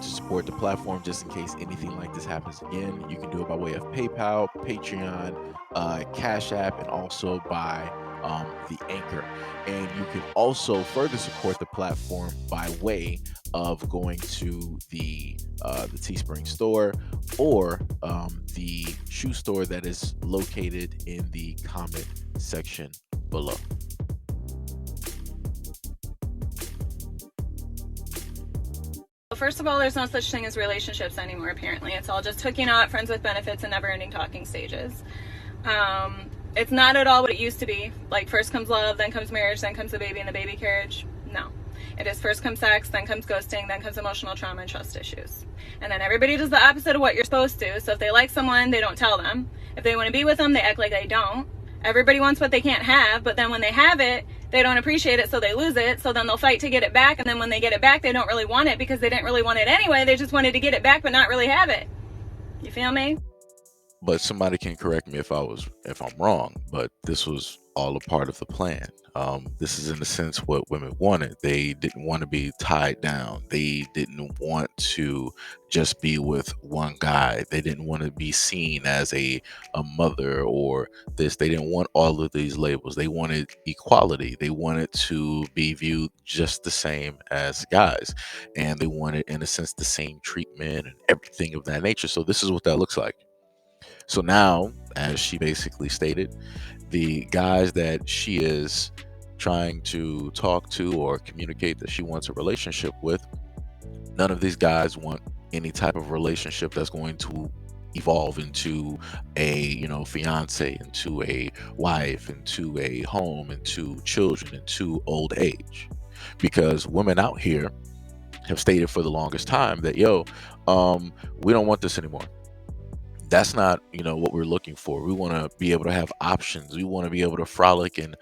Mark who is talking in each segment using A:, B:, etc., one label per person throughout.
A: to support the platform just in case anything like this happens again, you can do it by way of PayPal, Patreon, Cash App, and also by the Anchor. And you can also further support the platform by way of going to the Teespring store or the shoe store that is located in the comment section below.
B: First of all, there's no such thing as relationships anymore, apparently. It's all just hooking up, friends with benefits, and never-ending talking stages. It's not at all what it used to be. Like, first comes love, then comes marriage, then comes the baby and the baby carriage. No. It is first comes sex, then comes ghosting, then comes emotional trauma and trust issues. And then everybody does the opposite of what you're supposed to. So if they like someone, they don't tell them. If they want to be with them, they act like they don't. Everybody wants what they can't have, but then when they have it, they don't appreciate it, so they lose it. So then they'll fight to get it back, and then when they get it back, they don't really want it because they didn't really want it anyway. They just wanted to get it back but not really have it. You feel me?
A: But somebody can correct me if I'm wrong, but this was all a part of the plan. This is in a sense what women wanted. They didn't want to be tied down. They didn't want to just be with one guy. They didn't want to be seen as a mother or this. They didn't want all of these labels. They wanted equality. They wanted to be viewed just the same as guys. And they wanted, in a sense, the same treatment and everything of that nature. So this is what that looks like. So now, as she basically stated, the guys that she is trying to talk to or communicate that she wants a relationship with, none of these guys want any type of relationship that's going to evolve into a fiance, into a wife, into a home, into children, into old age. Because women out here have stated for the longest time that we don't want this anymore. That's not what we're looking for. We want to be able to have options. We want to be able to frolic and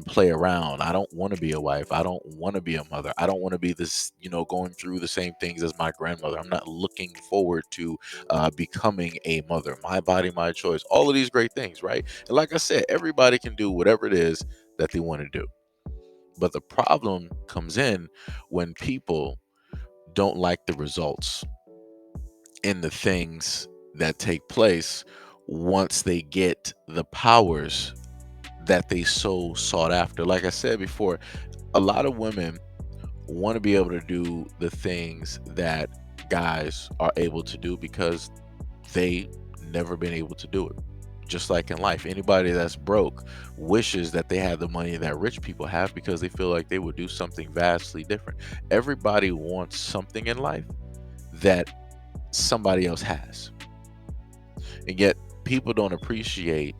A: play around. I don't want to be a wife. I don't want to be a mother. I don't want to be this going through the same things as my grandmother. I'm not looking forward to becoming a mother. My body, my choice, all of these great things, right? And like I said, everybody can do whatever it is that they want to do, but the problem comes in when people don't like the results in the things that take place once they get the powers that they so sought after. Like I said before, a lot of women want to be able to do the things that guys are able to do because they never been able to do it. Just like in life, anybody that's broke wishes that they had the money that rich people have because they feel like they would do something vastly different. Everybody wants something in life that somebody else has. And yet people don't appreciate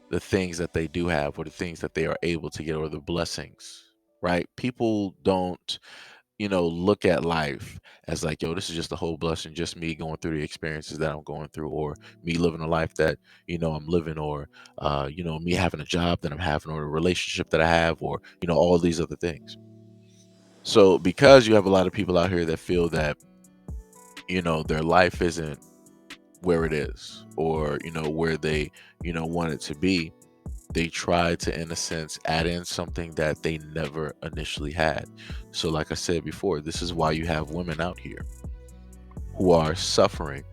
A: the things that they do have or the things that they are able to get or the blessings, right? People don't, look at life as like, yo, this is just a whole blessing, just me going through the experiences that I'm going through, or me living a life that, I'm living, or, me having a job that I'm having, or a relationship that I have, or, all these other things. So because you have a lot of people out here that feel that, their life isn't where it is, or where they want it to be, they try to, in a sense, add in something that they never initially had. So like I said before, this is why you have women out here who are suffering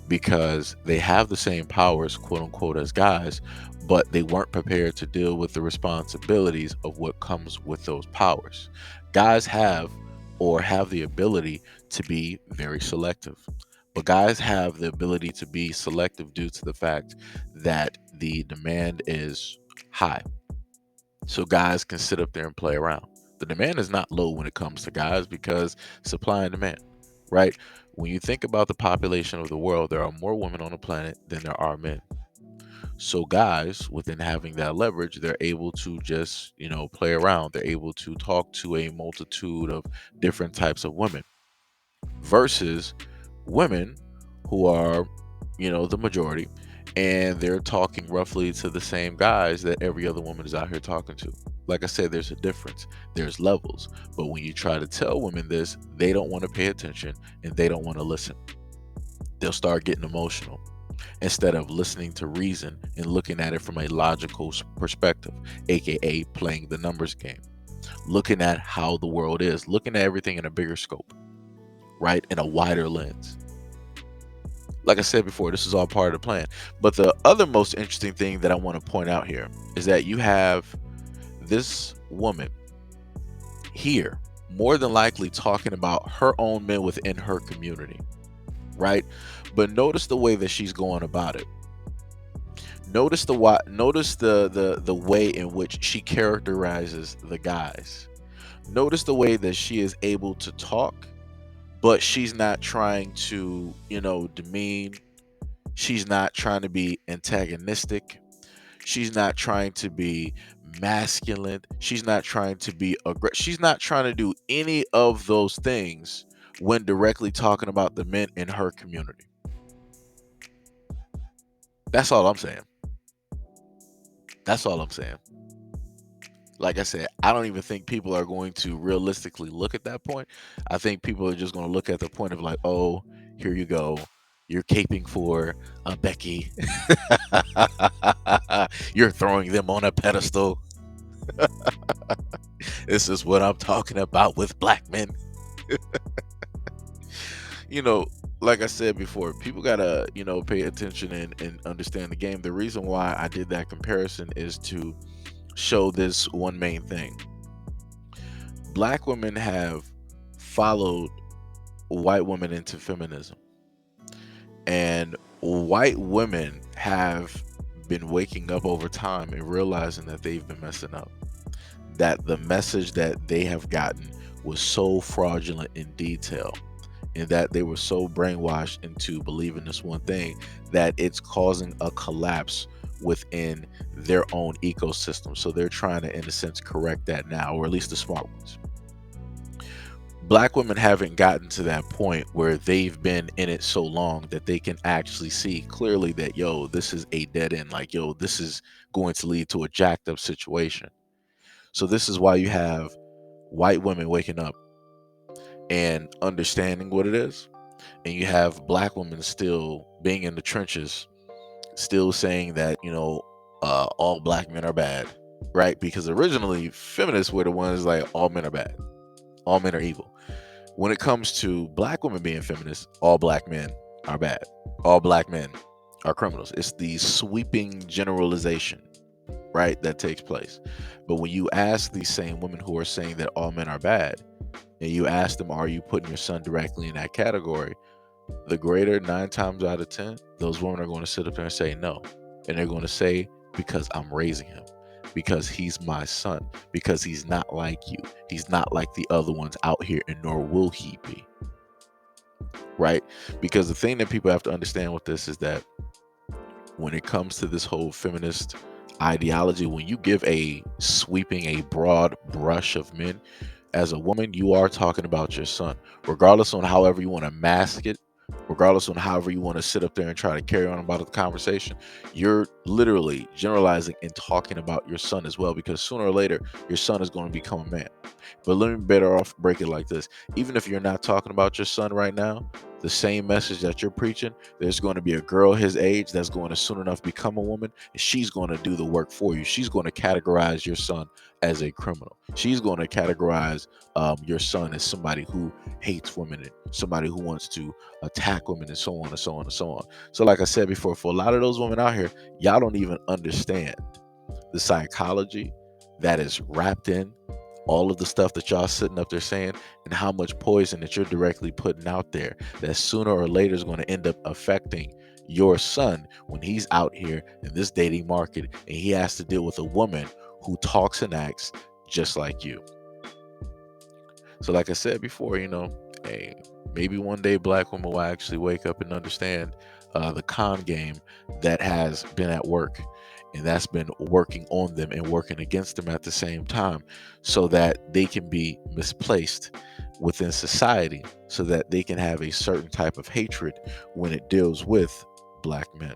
A: because they have the same powers, quote unquote, as guys, but they weren't prepared to deal with the responsibilities of what comes with those powers. Guys have the ability to be very selective. But guys have the ability to be selective due to the fact that the demand is high. So guys can sit up there and play around. The demand is not low when it comes to guys because supply and demand, right? When you think about the population of the world, there are more women on the planet than there are men. So guys, within having that leverage, they're able to just, play around. They're able to talk to a multitude of different types of women versus women who are, the majority, and they're talking roughly to the same guys that every other woman is out here talking to. Like I said, there's a difference, there's levels. But when you try to tell women this, they don't want to pay attention and they don't want to listen. They'll start getting emotional instead of listening to reason and looking at it from a logical perspective, aka playing the numbers game, looking at how the world is, looking at everything in a bigger scope. right? In a wider lens. Like I said before, this is all part of the plan. But the other most interesting thing that I want to point out here is that you have this woman here, more than likely talking about her own men within her community, right? But notice the way that she's going about it. Notice the way in which she characterizes the guys. Notice the way that she is able to talk, but she's not trying to, demean. She's not trying to be antagonistic. She's not trying to be masculine. She's not trying to be aggressive. She's not trying to do any of those things when directly talking about the men in her community. That's all I'm saying. That's all I'm saying. Like I said, I don't even think people are going to realistically look at that point. I think people are just going to look at the point of like, oh, here you go. You're caping for Becky. You're throwing them on a pedestal. This is what I'm talking about with black men. you know, like I said before, people gotta, pay attention and understand the game. The reason why I did that comparison is to show this one main thing. Black women have followed white women into feminism, and white women have been waking up over time and realizing that they've been messing up, that the message that they have gotten was so fraudulent in detail, and that they were so brainwashed into believing this one thing that it's causing a collapse within their own ecosystem. So they're trying to, in a sense, correct that now, or at least the smart ones. Black women haven't gotten to that point where they've been in it so long that they can actually see clearly that, yo, this is a dead end. Like, yo, this is going to lead to a jacked up situation. So this is why you have white women waking up and understanding what it is, and you have black women still being in the trenches, still saying that, all black men are bad, right? Because originally feminists were the ones like, all men are bad, all men are evil. When it comes to black women being feminists, all black men are bad, all black men are criminals. It's the sweeping generalization, right, that takes place. But when you ask these same women who are saying that all men are bad, and you ask them, are you putting your son directly in that category? The greater 9 times out of 10, those women are going to sit up there and say no. And they're going to say, because I'm raising him, because he's my son, because he's not like you. He's not like the other ones out here, and nor will he be. Right? Because the thing that people have to understand with this is that when it comes to this whole feminist ideology, when you give a sweeping, a broad brush of men, as a woman, you are talking about your son, regardless on however you want to mask it, regardless on however you want to sit up there and try to carry on about the conversation. You're literally generalizing and talking about your son as well, because sooner or later, your son is going to become a man. But let me better off break it like this. Even if you're not talking about your son right now, the same message that you're preaching, there's going to be a girl his age that's going to soon enough become a woman, and she's going to do the work for you. She's going to categorize your son as a criminal. She's going to categorize your son as somebody who hates women and somebody who wants to attack women, and so on and so on and so on. So like I said before, for a lot of those women out here, y'all don't even understand the psychology that is wrapped in all of the stuff that y'all sitting up there saying, and how much poison that you're directly putting out there that sooner or later is going to end up affecting your son when he's out here in this dating market and he has to deal with a woman who talks and acts just like you. So like I said before, hey, maybe one day black women will actually wake up and understand the con game that has been at work, and that's been working on them and working against them at the same time, so that they can be misplaced within society, so that they can have a certain type of hatred when it deals with black men.